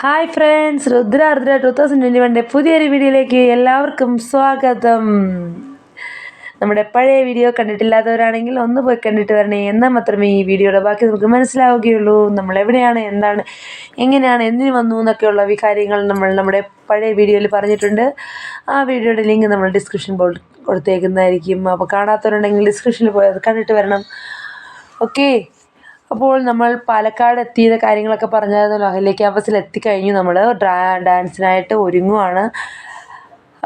Hi friends, രുദ്രാർദ്ര 2021 പുതിയൊരു വീഡിയോയിലേക്ക് എല്ലാവർക്കും സ്വാഗതം. നമ്മുടെ പഴയ വീഡിയോ കണ്ടിട്ടില്ലാത്തവരാണെങ്കിൽ ഒന്ന് പോയി കണ്ടിട്ട് വരണേ, എന്നാൽ മാത്രമേ ഈ വീഡിയോയുടെ ബാക്കി നമുക്ക് മനസ്സിലാവുകയുള്ളൂ. നമ്മൾ എവിടെയാണ്, എന്താണ്, എങ്ങനെയാണ്, എന്തിനു വന്നു എന്നൊക്കെയുള്ള കാര്യങ്ങൾ നമ്മുടെ പഴയ വീഡിയോയിൽ പറഞ്ഞിട്ടുണ്ട്. ആ വീഡിയോയുടെ ലിങ്ക് നമ്മൾ ഡിസ്ക്രിപ്ഷൻ ബോക്സിൽ കൊടുത്തേക്കുന്നതായിരിക്കും. അപ്പോൾ കാണാത്തവരുണ്ടെങ്കിൽ ഡിസ്ക്രിപ്ഷനിൽ പോയി അത് കണ്ടിട്ട് വരണം. ഓക്കെ, അപ്പോൾ നമ്മൾ പാലക്കാട് എത്തിയത് കാര്യങ്ങളൊക്കെ പറഞ്ഞായിരുന്നല്ലോ. അഹല്യ ക്യാമ്പസിൽ എത്തിക്കഴിഞ്ഞു. നമ്മൾ ഡാൻസിനായിട്ട് ഒരുങ്ങുവാണ്.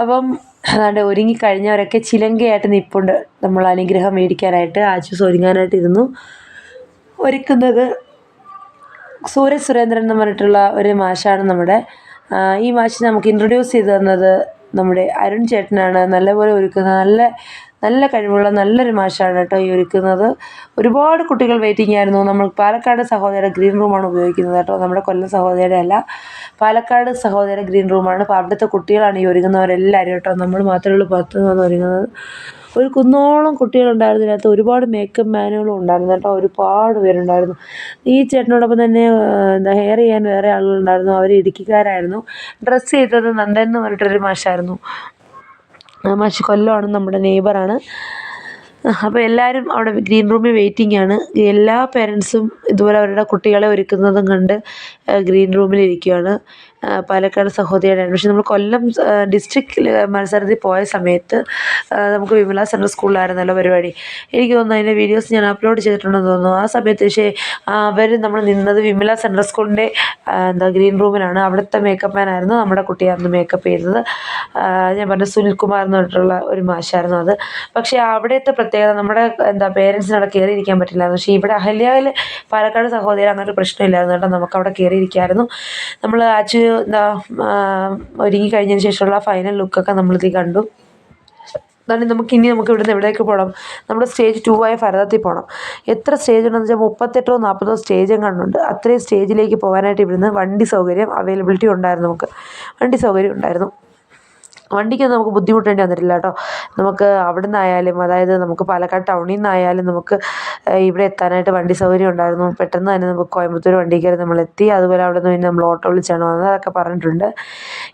അപ്പം അതാണ്ട് ഒരുങ്ങിക്കഴിഞ്ഞവരൊക്കെ ചിലങ്കയായിട്ട് നിൽപ്പുണ്ട്. നമ്മൾ അനുഗ്രഹം മേടിക്കാനായിട്ട് ആച്ചൂസ് ഒരുങ്ങാനായിട്ട് ഇരുന്നു. ഒരുക്കുന്നത് സൂരജ് സുരേന്ദ്രൻ എന്ന് പറഞ്ഞിട്ടുള്ള ഒരു മാഷാണ് നമ്മുടെ. ഈ മാഷ് നമുക്ക് ഇൻട്രൊഡ്യൂസ് ചെയ്ത് തന്നത് നമ്മുടെ അരുൺ ചേട്ടനാണ്. നല്ലപോലെ ഒരുക്കുന്നത് നല്ല കഴിവുള്ള നല്ലൊരു മാഷാണ് കേട്ടോ ഈ ഒരുക്കുന്നത്. ഒരുപാട് കുട്ടികൾ വെയിറ്റിംഗ് ആയിരുന്നു. നമ്മൾ പാലക്കാട് സഹോദര ഗ്രീൻ റൂമാണ് ഉപയോഗിക്കുന്നത് കേട്ടോ, നമ്മുടെ കൊല്ലം സഹോദരയുടെ അല്ല, പാലക്കാട് സഹോദര ഗ്രീൻ റൂമാണ്. അപ്പോൾ അവിടുത്തെ കുട്ടികളാണ് ഈ ഒരുങ്ങുന്നവരെല്ലാവരും കേട്ടോ. നമ്മൾ മാത്രമേ ഉള്ളൂ പുറത്ത് നിന്ന് ഒരുങ്ങുന്നത്. ഒരു കുന്നോളം കുട്ടികളുണ്ടായിരുന്നു. ഇതിനകത്ത് ഒരുപാട് മേക്കപ്പ് മാനുകളും ഉണ്ടായിരുന്നു കേട്ടോ, ഒരുപാട് പേരുണ്ടായിരുന്നു. ഈ ചേട്ടനോടൊപ്പം തന്നെ ഹെയർ ചെയ്യാൻ വേറെ ആളുകളുണ്ടായിരുന്നു. അവർ ഇടുക്കിക്കാരായിരുന്നു. ഡ്രസ്സ് ചെയ്തത് നന്ദൻ എന്ന് പറഞ്ഞിട്ടൊരു മാഷായിരുന്നു. മാഷ് കൊല്ലമാണ്, നമ്മുടെ നെയ്ബറാണ്. അപ്പോൾ എല്ലാവരും അവിടെ ഗ്രീൻ റൂമിൽ വെയിറ്റിംഗ് ആണ്. എല്ലാ പേരൻസും ഇതുപോലെ അവരുടെ കുട്ടികളെ ഒരുക്കുന്നതും കണ്ട് ഗ്രീൻ റൂമിലിരിക്കുകയാണ്. പാലക്കാട് സഹോദരിയുടെ അഡ്മിഷൻ നമ്മൾ കൊല്ലം ഡിസ്ട്രിക്റ്റിൽ മത്സരത്തിൽ പോയ സമയത്ത് നമുക്ക് വിമല സെൻട്രൽ സ്കൂളിലായിരുന്നല്ലോ പരിപാടി. എനിക്ക് തോന്നുന്നു അതിൻ്റെ വീഡിയോസ് ഞാൻ അപ്ലോഡ് ചെയ്തിട്ടുണ്ടെന്ന് തോന്നുന്നു. ആ സമയത്ത് പക്ഷേ നമ്മൾ നിന്നത് വിമല സെൻട്രൽ സ്കൂളിൻ്റെ ഗ്രീൻ റൂമിലാണ്. അവിടുത്തെ മേക്കപ്പ് മാനായിരുന്നു നമ്മുടെ കുട്ടിയായിരുന്നു മേക്കപ്പ് ചെയ്തത്. ഞാൻ പറഞ്ഞ സുനിൽകുമാർ എന്ന് പറഞ്ഞിട്ടുള്ള ഒരു മാഷായിരുന്നു അത്. പക്ഷേ അവിടുത്തെ പ്രത്യേകത നമ്മുടെ പേരൻസിന് അവിടെ കയറിയിരിക്കാൻ പറ്റില്ലായിരുന്നു. പക്ഷേ ഇവിടെ അഹല്യയിൽ പാലക്കാട് സഹോദരി അങ്ങനെ ഒരു പ്രശ്നമില്ലായിരുന്നു കേട്ടോ, നമുക്കവിടെ കയറിയിരിക്കായിരുന്നു. നമ്മൾ ഒരുങ്ങി കഴിഞ്ഞതിന് ശേഷമുള്ള ഫൈനൽ ലുക്കൊക്കെ നമ്മളിത് കണ്ടു. അതാണ് നമുക്ക് ഇവിടുന്ന് എവിടേക്ക് പോകണം, നമ്മുടെ സ്റ്റേജ് 2 ആയ ഭരതത്തിൽ പോകണം. എത്ര സ്റ്റേജ് ഉണ്ടെന്ന് വെച്ചാൽ 38 40 സ്റ്റേജും കണ്ടുണ്ട്. അത്രയും സ്റ്റേജിലേക്ക് പോകാനായിട്ട് ഇവിടുന്ന് വണ്ടി സൗകര്യം അവൈലബിലിറ്റി ഉണ്ടായിരുന്നു. നമുക്ക് വണ്ടി സൗകര്യം ഉണ്ടായിരുന്നു. വണ്ടിക്കൊന്നും നമുക്ക് ബുദ്ധിമുട്ടേണ്ടി വന്നിട്ടില്ല കേട്ടോ. നമുക്ക് അവിടെ നിന്നായാലും, അതായത് നമുക്ക് പാലക്കാട് ടൗണിൽ നിന്നായാലും നമുക്ക് ഇവിടെ എത്താനായിട്ട് വണ്ടി സൗകര്യം ഉണ്ടായിരുന്നു. പെട്ടെന്ന് തന്നെ നമുക്ക് കോയമ്പത്തൂർ വണ്ടി കയറി നമ്മളെത്തി. അതുപോലെ അവിടെ നിന്ന് പിന്നെ നമ്മൾ ഓട്ടോ വിളിച്ചാണ് വന്നത്, അതൊക്കെ പറഞ്ഞിട്ടുണ്ട്.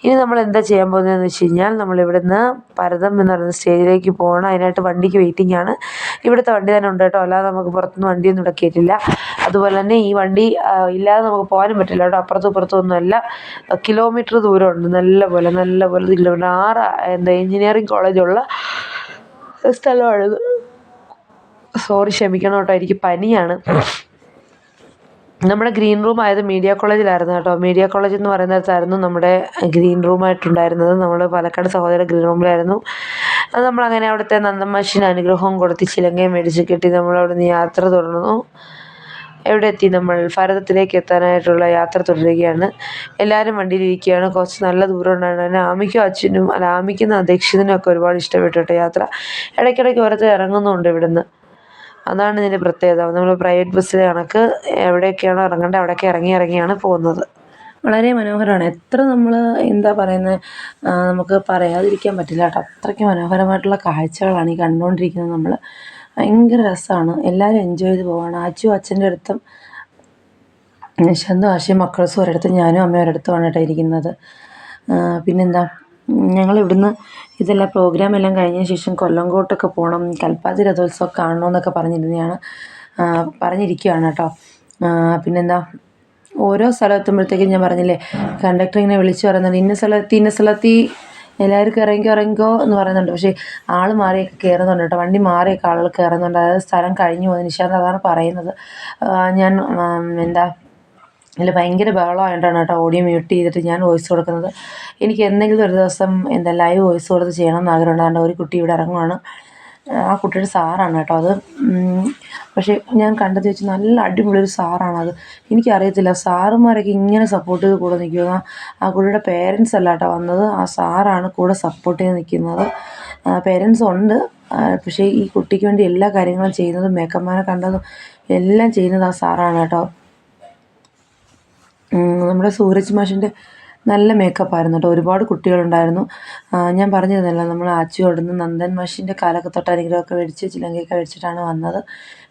ഇനി നമ്മൾ എന്താ ചെയ്യാൻ പോകുന്നതെന്ന് വെച്ച് കഴിഞ്ഞാൽ, നമ്മളിവിടുന്ന് ഭരതം എന്ന് പറയുന്ന സ്റ്റേജിലേക്ക് പോകണം. അതിനായിട്ട് വണ്ടിക്ക് വെയിറ്റിംഗ് ആണ്. ഇവിടുത്തെ വണ്ടി തന്നെ ഉണ്ട് കേട്ടോ, അല്ലാതെ നമുക്ക് പുറത്തുനിന്ന് വണ്ടിയൊന്നും ഇവിടെ കയറ്റില്ല. അതുപോലെ തന്നെ ഈ വണ്ടി ഇല്ലാതെ നമുക്ക് പോകാനും പറ്റില്ല കേട്ടോ. അപ്പുറത്തും ഇപ്പുറത്തും ഒന്നുമല്ല, കിലോമീറ്റർ ദൂരമുണ്ട്. നല്ലപോലെ കിലോമീറ്റർ. എഞ്ചിനീയറിംഗ് കോളേജുള്ള സ്ഥലമാണിത്. സോറി, ക്ഷമിക്കണം കേട്ടോ, എനിക്ക് പനിയാണ്. നമ്മുടെ ഗ്രീൻ റൂം ആയത് മീഡിയ കോളേജിലായിരുന്നു കേട്ടോ. മീഡിയ കോളേജ് എന്ന് പറയുന്നിടത്തായിരുന്നു നമ്മുടെ ഗ്രീൻ റൂമായിട്ടുണ്ടായിരുന്നത്. നമ്മൾ പാലക്കാട് സഹോദര ഗ്രീൻ റൂമിലായിരുന്നു. അത് നമ്മളങ്ങനെ അവിടുത്തെ നന്ദമാഷിന് അനുഗ്രഹവും കൊടുത്ത് ചിലങ്കയും മേടിച്ച് കെട്ടി നമ്മളവിടെ നിന്ന് യാത്ര തുടർന്നു. എവിടെ എത്തി? നമ്മൾ ഭാരതത്തിലേക്ക് എത്താനായിട്ടുള്ള യാത്ര തുടരുകയാണ്. എല്ലാവരും വണ്ടിയിലിരിക്കുകയാണ്. കുറച്ച് നല്ല ദൂരം ഉണ്ടായിരുന്നു. ആമിക്കും അച്ഛനും ആമിക്കുന്ന അധ്യക്ഷനും ഒക്കെ ഒരുപാട് ഇഷ്ടപ്പെട്ടു കേട്ടോ യാത്ര. ഇടയ്ക്കിടയ്ക്ക് ഓരോരുത്തർ ഇറങ്ങുന്നുണ്ട് ഇവിടുന്ന്. അതാണ് ഇതിൻ്റെ പ്രത്യേകത. നമ്മൾ പ്രൈവറ്റ് ബസ്സിലെ കണക്ക് എവിടെയൊക്കെയാണോ ഇറങ്ങേണ്ടത് അവിടെയൊക്കെ ഇറങ്ങിയാണ് പോകുന്നത്. വളരെ മനോഹരമാണ്. എത്ര നമ്മൾ നമുക്ക് പറയാതിരിക്കാൻ പറ്റില്ല കേട്ടോ. അത്രയ്ക്ക് മനോഹരമായിട്ടുള്ള കാഴ്ചകളാണ് ഈ കണ്ടുകൊണ്ടിരിക്കുന്നത്. നമ്മൾ ഭയങ്കര രസമാണ്. എല്ലാവരും എൻജോയ് ചെയ്ത് പോവാണ്. അച്ഛൻ്റെ അടുത്തും ശന്തു ആശയും മക്കൾസും ഒരിടത്തും ഞാനും അമ്മയും ഒരിടത്തുമാണ് കേട്ടോ ഇരിക്കുന്നത്. പിന്നെന്താ, ഞങ്ങളിവിടുന്ന് ഇതെല്ലാം പ്രോഗ്രാം എല്ലാം കഴിഞ്ഞതിന് ശേഷം കൊല്ലങ്കോട്ടൊക്കെ പോകണം, കൽപ്പാത്തി രഥോത്സവം കാണണമെന്നൊക്കെ പറഞ്ഞിരിക്കുകയാണ് കേട്ടോ. പിന്നെന്താ, ഓരോ സ്ഥലം എത്തുമ്പോഴത്തേക്കും ഞാൻ പറഞ്ഞില്ലേ, കണ്ടക്ടർ ഇങ്ങനെ വിളിച്ചു പറയുന്നുണ്ട്, ഇന്ന സ്ഥലത്ത് എല്ലാവർക്കും ഇറങ്ങിക്കോ എന്ന് പറയുന്നുണ്ട്. പക്ഷേ ആൾ മാറിയൊക്കെ കയറുന്നുണ്ട് കേട്ടോ, വണ്ടി മാറിയൊക്കെ ആളുകൾ കയറുന്നുണ്ട്. അതായത് സ്ഥലം കഴിഞ്ഞു പോകുന്നത്. നിശാന്ത് അതാണ് പറയുന്നത്. ഞാൻ അതിൽ ഭയങ്കര ബഹളമായിട്ടാണ് കേട്ടോ ഓഡിയോ മ്യൂട്ട് ചെയ്തിട്ട് ഞാൻ വോയിസ് കൊടുക്കുന്നത്. എനിക്ക് എന്തെങ്കിലും ഒരു ദിവസം ലൈവ് വോയിസ് കൊടുത്ത് ചെയ്യണമെന്ന് ആഗ്രഹമുണ്ട്. ഒരു കുട്ടി ഇവിടെ ഇറങ്ങുവാണ്. ആ കുട്ടിയുടെ സാറാണ് കേട്ടോ അത്. പക്ഷേ ഞാൻ കണ്ടത് വെച്ച് നല്ല അടിപൊളിയൊരു സാറാണത്. എനിക്കറിയത്തില്ല സാറുമാരൊക്കെ ഇങ്ങനെ സപ്പോർട്ട് ചെയ്ത് കൂടെ നിൽക്കുക. ആ കുട്ടിയുടെ പേരൻസ് അല്ല കേട്ടോ വന്നത്, ആ സാറാണ് കൂടെ സപ്പോർട്ട് ചെയ്ത് നിൽക്കുന്നത്. പേരൻസ് ഉണ്ട്, പക്ഷേ ഈ കുട്ടിക്ക് വേണ്ടി എല്ലാ കാര്യങ്ങളും ചെയ്യുന്നതും മേക്കപ്പ്മാനെ കണ്ടതും എല്ലാം ചെയ്യുന്നത് ആ സാറാണ് കേട്ടോ. നമ്മുടെ സൂരജ് മാഷിൻ്റെ നല്ല മേക്കപ്പായിരുന്നു കേട്ടോ. ഒരുപാട് കുട്ടികളുണ്ടായിരുന്നു. ഞാൻ പറഞ്ഞിരുന്നല്ലോ നമ്മൾ ആച്ചിയോടുന്ന് നന്ദൻ മാഷിൻ്റെ കാലൊക്കെ തൊട്ട് അനുഗ്രഹമൊക്കെ മേടിച്ച് ചിലങ്കയൊക്കെ മേടിച്ചിട്ടാണ് വന്നത്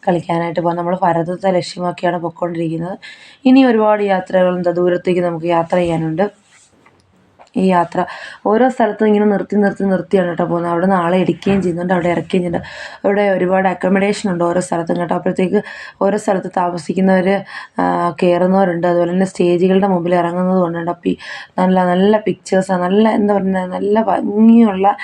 കളിക്കാനായിട്ട് പോകാൻ. നമ്മൾ ഭാരതത്തെ ലക്ഷ്യമാക്കിയാണ് പൊയ്ക്കൊണ്ടിരിക്കുന്നത്. ഇനി ഒരുപാട് യാത്രകൾ ദൂരത്തേക്ക് നമുക്ക് യാത്ര ചെയ്യാനുണ്ട്. ഈ യാത്ര ഓരോ സ്ഥലത്തും ഇങ്ങനെ നിർത്തിയാണ് കേട്ടോ പോകുന്നത്. അവിടെ നിന്ന് ആളെ എടുക്കുകയും ചെയ്യുന്നുണ്ട്, അവിടെ ഇറക്കുകയും ചെയ്യുന്നുണ്ട്. അവിടെ ഒരുപാട് അക്കോമഡേഷൻ ഉണ്ട് ഓരോ സ്ഥലത്തും കേട്ടോ. അപ്പോഴത്തേക്ക് ഓരോ സ്ഥലത്ത് താമസിക്കുന്നവർ കയറുന്നവരുണ്ട്. അതുപോലെ തന്നെ സ്റ്റേജുകളുടെ മുമ്പിൽ ഇറങ്ങുന്നത് കൊണ്ടുണ്ട്. അപ്പം നല്ല നല്ല പിക്ചേഴ്സാണ്, നല്ല എന്താ പറയുക, നല്ല ഭംഗിയുള്ള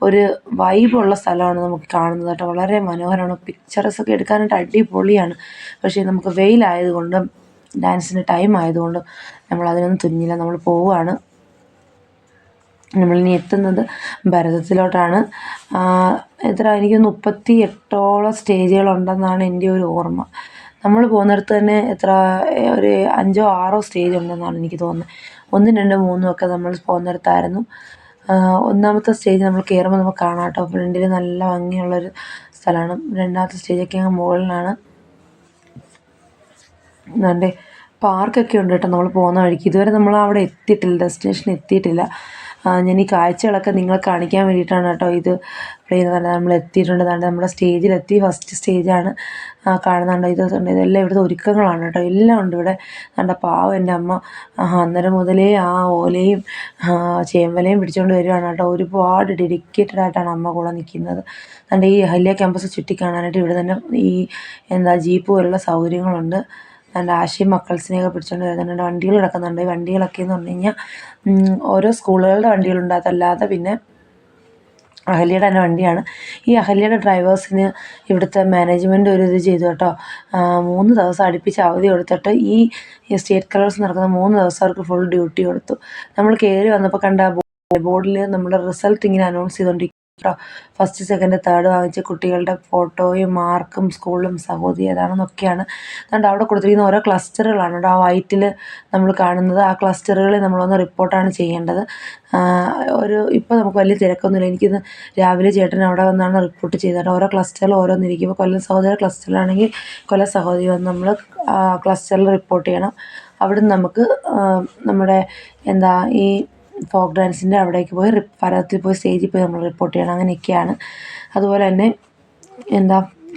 ഒരു വൈബുള്ള സ്ഥലമാണ് നമുക്ക് കാണുന്നത് കേട്ടോ. വളരെ മനോഹരമാണ്, പിക്ചറൊക്കെ എടുക്കാനായിട്ട് അടിപൊളിയാണ്. പക്ഷേ നമുക്ക് വെയിലായതുകൊണ്ടും ഡാൻസിൻ്റെ ടൈം ആയതുകൊണ്ടും നമ്മളതിനൊന്നും തുനിഞ്ഞില്ല. നമ്മൾ പോവുകയാണ്. നമ്മളിനി എത്തുന്നത് ഭരതത്തിലോട്ടാണ്. എനിക്ക് 38ഓളം സ്റ്റേജുകളുണ്ടെന്നാണ് എൻ്റെ ഒരു ഓർമ്മ. നമ്മൾ പോകുന്നിടത്ത് തന്നെ ഒരു 5ഓ 6ഓ സ്റ്റേജ് ഉണ്ടെന്നാണ് എനിക്ക് തോന്നുന്നത്. 1, 2, 3 ഒക്കെ നമ്മൾ പോകുന്നിടത്തായിരുന്നു. ഒന്നാമത്തെ സ്റ്റേജ് നമ്മൾ കയറുമ്പോൾ നമുക്ക് കാണാം കേട്ടോ. ഫ്രണ്ടിൽ നല്ല ഭംഗിയുള്ളൊരു സ്ഥലമാണ്. രണ്ടാമത്തെ സ്റ്റേജൊക്കെ അങ്ങ് മുകളിലാണ്. അതുകൊണ്ട് പാർക്കൊക്കെ ഉണ്ട് കേട്ടോ നമ്മൾ പോകുന്ന വഴിക്ക്. ഇതുവരെ നമ്മൾ അവിടെ എത്തിയിട്ടില്ല, ഡെസ്റ്റിനേഷൻ എത്തിയിട്ടില്ല. ഞാൻ ഈ കാഴ്ചകളൊക്കെ നിങ്ങളെ കാണിക്കാൻ വേണ്ടിയിട്ടാണ് കേട്ടോ ഇത് പറയുന്നത്. നമ്മൾ എത്തിയിട്ടുണ്ട്. നമ്മുടെ സ്റ്റേജിലെത്തി. ഫസ്റ്റ് സ്റ്റേജാണ് കാണുന്നുണ്ട്. ഇതെല്ലാം ഇവിടുത്തെ ഒരുക്കങ്ങളാണ് കേട്ടോ. എല്ലാം ഉണ്ട് ഇവിടെ. പാവം എൻ്റെ അമ്മ അന്നേരം മുതലേ ആ ഓലയും ചേമ്പലയും പിടിച്ചുകൊണ്ട് വരികയാണ് കേട്ടോ. ഒരുപാട് ഡെഡിക്കേറ്റഡ് ആയിട്ടാണ് അമ്മ കൂടെ നിൽക്കുന്നത്. ഈ അഹല്യ ക്യാമ്പസ് ചുറ്റി കാണാനായിട്ട് ഇവിടെ തന്നെ ഈ ജീപ്പ് പോലുള്ള സൗകര്യങ്ങളുണ്ട്. ആശയും മക്കൾസിനെയൊക്കെ പിടിച്ചുകൊണ്ട് വരുന്നുണ്ട്. വണ്ടികൾ കിടക്കുന്നുണ്ട്. ഈ വണ്ടികളൊക്കെ എന്ന് പറഞ്ഞു കഴിഞ്ഞാൽ ഓരോ സ്കൂളുകളുടെ വണ്ടികളുണ്ട്. അതല്ലാതെ പിന്നെ അഹല്യയുടെ തന്നെ വണ്ടിയാണ്. ഈ അഹല്യയുടെ ഡ്രൈവേഴ്സിന് ഇവിടുത്തെ മാനേജ്മെൻറ്റ് ഒരു ഇത് ചെയ്തു കേട്ടോ. 3 ദിവസം അടുപ്പിച്ച് അവധി കൊടുത്തിട്ട് ഈ സ്റ്റേറ്റ് കളേഴ്സ് നടക്കുന്ന 3 ദിവസം അവർക്ക് ഫുൾ ഡ്യൂട്ടി കൊടുത്തു. നമ്മൾ കയറി വന്നപ്പോൾ കണ്ട ബോർഡിൽ നമ്മുടെ റിസൾട്ട് ഇങ്ങനെ അനൗൺസ് ചെയ്തുകൊണ്ടിരിക്കും കേട്ടോ. ഫസ്റ്റ്, സെക്കൻഡ്, തേർഡ് വാങ്ങിച്ച കുട്ടികളുടെ ഫോട്ടോയും മാർക്കും സ്കൂളും സഹോദരി ഏതാണെന്നൊക്കെയാണ്. അതുകൊണ്ട് അവിടെ കൊടുത്തിരിക്കുന്ന ഓരോ ക്ലസ്റ്ററുകളാണ് കേട്ടോ. ആ വൈറ്റിൽ നമ്മൾ കാണുന്നത് ആ ക്ലസ്റ്ററുകളിൽ നമ്മളൊന്ന് റിപ്പോർട്ടാണ് ചെയ്യേണ്ടത്. ഇപ്പോൾ നമുക്ക് വലിയ തിരക്കൊന്നുമില്ല. എനിക്കിന്ന് രാവിലെ ചേട്ടൻ അവിടെ വന്നാണ് റിപ്പോർട്ട് ചെയ്തത്. ഓരോ ക്ലസ്റ്ററിൽ ഓരോന്നിരിക്കും. ഇപ്പോൾ കൊല്ലം സഹോദര ക്ലസ്റ്ററിലാണെങ്കിൽ കൊല്ലം സഹോദരി വന്ന് നമ്മൾ ക്ലസ്റ്ററിൽ റിപ്പോർട്ട് ചെയ്യണം. അവിടുന്ന് നമുക്ക് നമ്മുടെ ഈ ഫോക്ക് ഡാൻസിൻ്റെ അവിടേക്ക് പോയി ഭാരതത്തിൽ പോയി സ്റ്റേജിൽ പോയി നമ്മൾ റിപ്പോർട്ട് ചെയ്യണം. അങ്ങനെയൊക്കെയാണ്. അതുപോലെ തന്നെ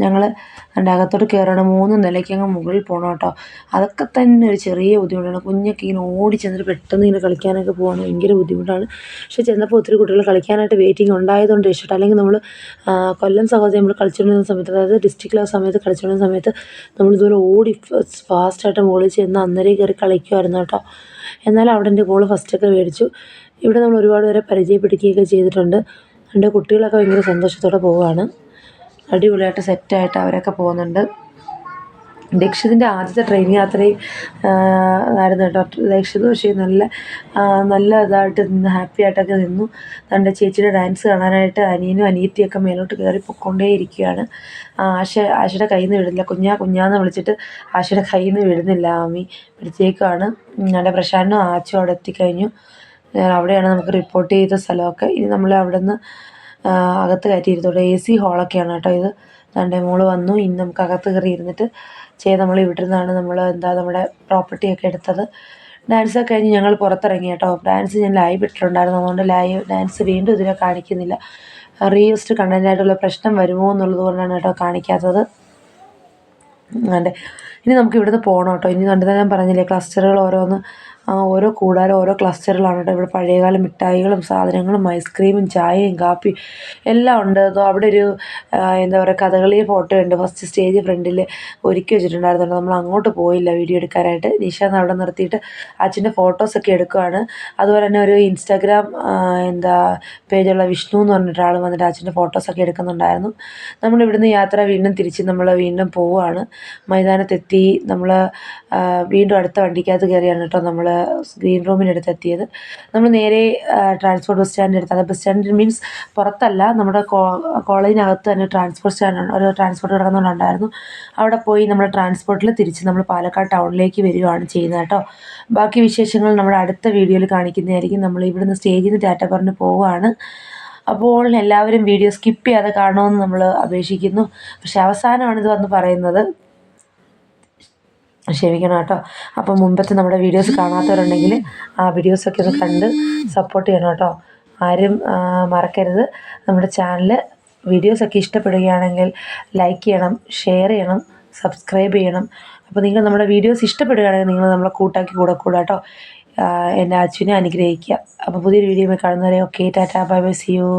ഞങ്ങൾ അതിൻ്റെ അകത്തോട്ട് കയറണം. 3 നിലയ്ക്ക് അങ്ങ് മുകളിൽ പോകണം കേട്ടോ. അതൊക്കെ തന്നെ ഒരു ചെറിയ ബുദ്ധിമുട്ടാണ്. കുഞ്ഞൊക്കെ ഇങ്ങനെ ഓടി ചെന്നിട്ട് പെട്ടെന്ന് ഇങ്ങനെ കളിക്കാനൊക്കെ പോകാൻ ഭയങ്കര ബുദ്ധിമുട്ടാണ്. പക്ഷേ ചെന്നപ്പോൾ ഒത്തിരി കുട്ടികൾ കളിക്കാനായിട്ട് വെയിറ്റിംഗ് ഉണ്ടായതുകൊണ്ട് ഇഷ്ടം. അല്ലെങ്കിൽ നമ്മൾ കൊല്ലം സഹോദരി നമ്മൾ കളിച്ചുകൊണ്ടിരുന്ന സമയത്ത്, അതായത് ഡിസ്ട്രിക്ട് ലെവൽ സമയത്ത് കളിച്ചുകൊണ്ടിരുന്ന സമയത്ത് നമ്മളിതുപോലെ ഓടി ഫാസ്റ്റായിട്ട് മുകളിൽ ചെന്ന് അന്നേരം കയറി കളിക്കുമായിരുന്നു കേട്ടോ. എന്നാലും അവിടെ എൻ്റെ ഗോൾ ഫസ്റ്റൊക്കെ മേടിച്ചു. ഇവിടെ നമ്മൾ ഒരുപാട് പേരെ പരിചയപ്പെടുത്തുകയൊക്കെ ചെയ്തിട്ടുണ്ട്. എൻ്റെ കുട്ടികളൊക്കെ ഭയങ്കര സന്തോഷത്തോടെ പോവുകയാണ്. അടിപൊളിയായിട്ട് സെറ്റായിട്ട് അവരൊക്കെ പോകുന്നുണ്ട്. ദീക്ഷിതിൻ്റെ ആദ്യത്തെ ട്രെയിൻ യാത്രയും ആയിരുന്നു കേട്ടോ. ദീക്ഷിത് പക്ഷേ നല്ല ഇതായിട്ട് നിന്ന് ഹാപ്പി ആയിട്ടൊക്കെ നിന്നു. തൻ്റെ ചേച്ചിയുടെ ഡാൻസ് കാണാനായിട്ട് അനിയനും അനിയത്തിയൊക്കെ മേലോട്ട് കയറി പൊയ്ക്കൊണ്ടേയിരിക്കുകയാണ്. ആശയുടെ കയ്യിൽ നിന്ന് വിടുന്നില്ല. കുഞ്ഞാന്ന് വിളിച്ചിട്ട് ആശയുടെ കയ്യിൽ നിന്ന് വിടുന്നില്ല. ആമി പിടിച്ചേക്കാണ്. എൻ്റെ പ്രശാന്തനും ആച്ചും അവിടെ എത്തിക്കഴിഞ്ഞു. അവിടെയാണ് നമുക്ക് റിപ്പോർട്ട് ചെയ്ത സ്ഥലമൊക്കെ. ഇനി നമ്മൾ അവിടെ നിന്ന് അകത്ത് കയറ്റിയിരുത്തോടെ AC ഹോളൊക്കെയാണ് കേട്ടോ ഇത്. തൻ്റെ മോള് വന്നു. ഇനി നമുക്ക് അകത്ത് കയറി ഇരുന്നിട്ട് നമ്മൾ ഇവിടെ നിന്നാണ് നമ്മൾ നമ്മുടെ പ്രോപ്പർട്ടിയൊക്കെ എടുത്തത്. ഡാൻസൊക്കെ കഴിഞ്ഞ് ഞങ്ങൾ പുറത്തിറങ്ങി കേട്ടോ. ഡാൻസ് ഞാൻ ലൈവ് ഇട്ടിട്ടുണ്ടായിരുന്നു. അതുകൊണ്ട് ലൈവ് ഡാൻസ് വീണ്ടും ഇതിനെ കാണിക്കുന്നില്ല. റീയൂസ്ഡ് കണ്ടൻറ്റായിട്ടുള്ള പ്രശ്നം വരുമോ എന്നുള്ളത് കൊണ്ടാണ് കേട്ടോ കാണിക്കാത്തത്. ഇനി നമുക്ക് ഇവിടുന്ന് പോകണം കേട്ടോ. ഇനി കണ്ടത് ഞാൻ പറഞ്ഞില്ലേ, ക്ലസ്റ്ററുകൾ ഓരോന്ന് ഓരോ കൂടാരം ഓരോ ക്ലസ്റ്ററിലാണ് കേട്ടോ. ഇവിടെ പഴയകാല മിഠായികളും സാധനങ്ങളും ഐസ്ക്രീമും ചായയും കാപ്പിയും എല്ലാം ഉണ്ട്. അവിടെ ഒരു കഥകളി ഫോട്ടോ ഉണ്ട്. ഫസ്റ്റ് സ്റ്റേജ് ഫ്രണ്ടിൽ ഒരുക്കി വെച്ചിട്ടുണ്ടായിരുന്നു. നമ്മൾ അങ്ങോട്ട് പോയില്ല വീഡിയോ എടുക്കാനായിട്ട്. നിഷാന്ന് അവിടെ നിർത്തിയിട്ട് അച്ഛൻ്റെ ഫോട്ടോസൊക്കെ എടുക്കുകയാണ്. അതുപോലെ തന്നെ ഒരു ഇൻസ്റ്റാഗ്രാം പേജുള്ള വിഷ്ണു എന്ന് പറഞ്ഞിട്ട് ആൾ വന്നിട്ട് അച്ഛൻ്റെ ഫോട്ടോസൊക്കെ എടുക്കുന്നുണ്ടായിരുന്നു. നമ്മളിവിടുന്ന് യാത്ര വീണ്ടും നമ്മൾ വീണ്ടും പോവുകയാണ്. മൈതാനത്തെത്തി. നമ്മൾ വീണ്ടും അടുത്ത വണ്ടിക്കകത്ത് കയറിയാണ് കേട്ടോ നമ്മൾ ഗ്രീൻ റൂമിനടുത്ത് എത്തിയത്. നമ്മൾ നേരെ ട്രാൻസ്പോർട്ട് ബസ് സ്റ്റാൻഡിൻ്റെ അടുത്ത്, അത് ബസ് സ്റ്റാൻഡ് മീൻസ് പുറത്തല്ല, നമ്മുടെ കോളേജിനകത്ത് തന്നെ ട്രാൻസ്പോർട്ട് സ്റ്റാൻഡ്, ഒരു ട്രാൻസ്പോർട്ട് കിടക്കുന്നുണ്ടായിരുന്നു. അവിടെ പോയി നമ്മൾ ട്രാൻസ്പോർട്ടിൽ തിരിച്ച് നമ്മൾ പാലക്കാട് ടൗണിലേക്ക് വരികയാണ് ചെയ്യുന്നത് കേട്ടോ. ബാക്കി വിശേഷങ്ങൾ നമ്മുടെ അടുത്ത വീഡിയോയിൽ കാണിക്കുന്നതായിരിക്കും. നമ്മൾ ഇവിടുന്ന് സ്റ്റേജിൽ നിന്ന് ടാറ്റ പറഞ്ഞ് പോവുകയാണ്. അപ്പോൾ എല്ലാവരും വീഡിയോ സ്കിപ്പ് ചെയ്യാതെ കാണുമെന്ന് നമ്മൾ അപേക്ഷിക്കുന്നു. പക്ഷേ അവസാനമാണ് ഇത് വന്ന് പറയുന്നത്. ക്ഷമിക്കണം കേട്ടോ. അപ്പോൾ മുമ്പത്തെ നമ്മുടെ വീഡിയോസ് കാണാത്തവരുണ്ടെങ്കിൽ ആ വീഡിയോസൊക്കെ ഒന്ന് കണ്ട് സപ്പോർട്ട് ചെയ്യണം കേട്ടോ. ആരും മറക്കരുത്. നമ്മുടെ ചാനൽ വീഡിയോസൊക്കെ ഇഷ്ടപ്പെടുകയാണെങ്കിൽ ലൈക്ക് ചെയ്യണം, ഷെയർ ചെയ്യണം, സബ്സ്ക്രൈബ് ചെയ്യണം. അപ്പോൾ നിങ്ങൾ നമ്മുടെ വീഡിയോസ് ഇഷ്ടപ്പെടുകയാണെങ്കിൽ നിങ്ങൾ നമ്മളെ കൂട്ടാക്കി കൂടാ കേട്ടോ. എൻ്റെ അച്ഛനെ അനുഗ്രഹിക്കുക. അപ്പോൾ പുതിയൊരു വീഡിയോ കാണുന്നവരെ okay, tata, bye bye, see U.